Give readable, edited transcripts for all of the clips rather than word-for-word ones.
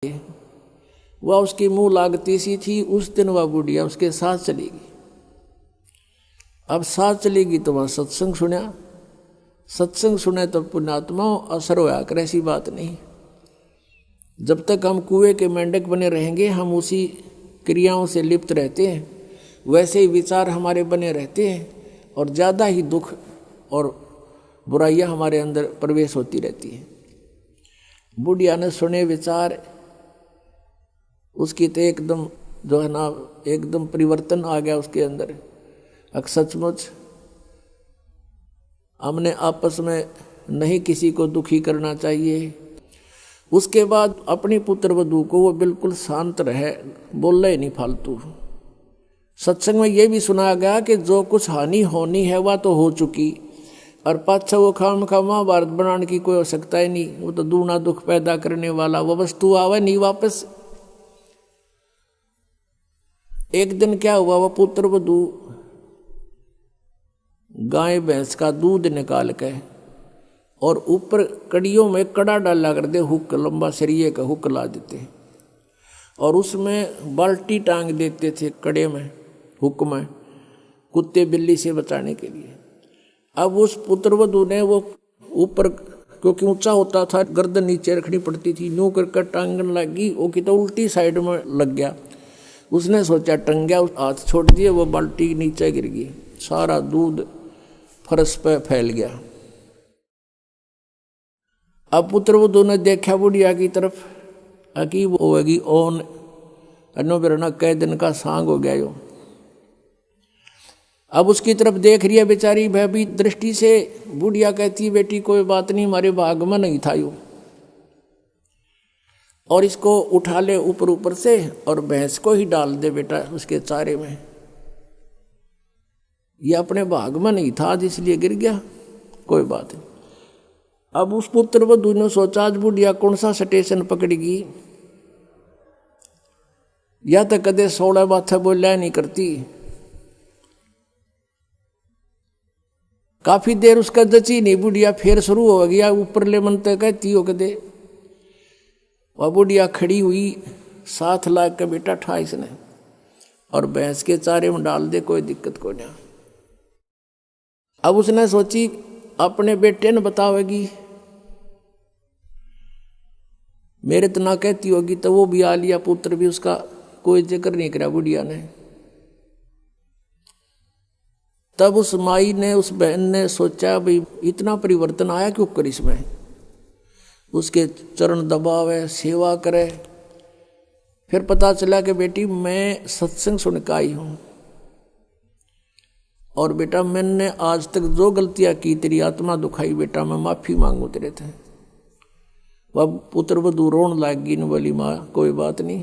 वह उसकी मुंह लागती सी थी। उस दिन वह बुढ़िया उसके साथ चलेगी। अब साथ चलेगी तो वह सत्संग सुना, सत्संग सुने तो पुण्यात्मा असर होया कर, ऐसी बात नहीं। जब तक हम कुएं के मेंढक बने रहेंगे, हम उसी क्रियाओं से लिप्त रहते हैं, वैसे ही विचार हमारे बने रहते हैं और ज़्यादा ही दुख और बुराइयां हमारे अंदर प्रवेश होती रहती है। बुढ़िया ने सुने विचार, उसकी तो एकदम जो है ना एकदम परिवर्तन आ गया उसके अंदर। अब सचमुच हमने आपस में नहीं किसी को दुखी करना चाहिए। उसके बाद अपनी पुत्र वधू को वो बिल्कुल शांत रहे, बोल ही नहीं फालतू। सत्संग में ये भी सुनाया गया कि जो कुछ हानि होनी है वह तो हो चुकी, और पाछा वो खाम खा महाभारत बनाने की कोई आवश्यकता ही नहीं। वो तो दूना दुख पैदा करने वाला वो वस्तु आवे नहीं वापस। एक दिन क्या हुआ, वो पुत्र वधू गाय भैंस का दूध निकाल के और ऊपर कड़ियों में कड़ा डाला कर दे, हुक लंबा सरिये का हुक ला देते और उसमें बाल्टी टांग देते थे कड़े में, हुक में, कुत्ते बिल्ली से बचाने के लिए। अब उस पुत्रवधू ने वो ऊपर, क्योंकि ऊंचा होता था, गर्दन नीचे रखनी पड़ती थी, यूं कर टांगन लगी, वो की तो उल्टी साइड में लग गया। उसने सोचा टंग गया, हाथ छोड़ दिए, वो बाल्टी नीचे गिर गई, सारा दूध फर्श पे फैल गया। अब पुत्रवधू ने देखा बुढ़िया की तरफ, अकी वो होगी ओन अनो बिरना कई दिन का सांग हो गया यो। अब उसकी तरफ देख रही है बेचारी भयभीत दृष्टि से। बुढ़िया कहती, बेटी कोई बात नहीं, हमारे भाग में नहीं था यो, और इसको उठा ले ऊपर ऊपर से और भैंस को ही डाल दे बेटा उसके चारे में। ये अपने भाग में नहीं था इसलिए गिर गया, कोई बात नहीं। अब उस पुत्र वधू ने सोचा, आज बुढ़िया कौन सा स्टेशन पकड़ेगी, या तो कदे 16 बात बोलिया नहीं करती। काफी देर उसका जची नहीं, बुढ़िया फिर शुरू हो गया ऊपर ले मन तक कहती हो कदे। वह बुढ़िया खड़ी हुई, 7 लाख का बेटा ठा इसने और भैंस के चारे में डाल दे, कोई दिक्कत को नहीं। अब उसने सोची अपने बेटे ने बतावेगी, मेरे तो ना कहती होगी तो वो भी आ लिया, पुत्र भी उसका कोई जिक्र नहीं करा बुढ़िया ने। तब उस माई ने, उस बहन ने सोचा भाई इतना परिवर्तन आया क्यों कर इसमें। उसके चरण दबावे, सेवा करे। फिर पता चला कि बेटी मैं सत्संग सुन के आई हूं, और बेटा मैंने आज तक जो गलतियां की तेरी आत्मा दुखाई, बेटा मैं माफी मांगू तेरे थे। वह पुत्र वधू रोन लागी न, बोली माँ कोई बात नहीं,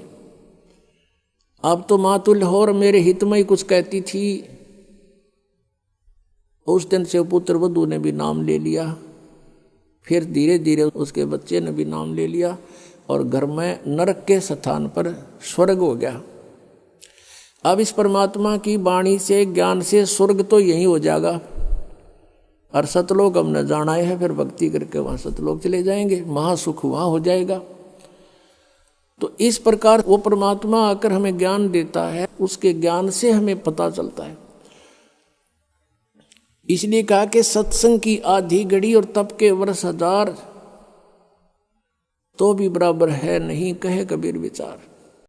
अब तो माँ तुल्य हो और मेरे हित में ही कुछ कहती थी। उस दिन से पुत्र वधू ने भी नाम ले लिया, फिर धीरे धीरे उसके बच्चे ने भी नाम ले लिया, और घर में नरक के स्थान पर स्वर्ग हो गया। अब इस परमात्मा की वाणी से, ज्ञान से स्वर्ग तो यही हो जाएगा, और सतलोक हमने जाना है, फिर भक्ति करके वहां सतलोक चले जाएंगे, महासुख वहां हो जाएगा। तो इस प्रकार वो परमात्मा आकर हमें ज्ञान देता है, उसके ज्ञान से हमें पता चलता है। इसलिए कहा कि सत्संग की आधी घड़ी और तप के वर्ष 1000 तो भी बराबर है नहीं, कहे कबीर विचार।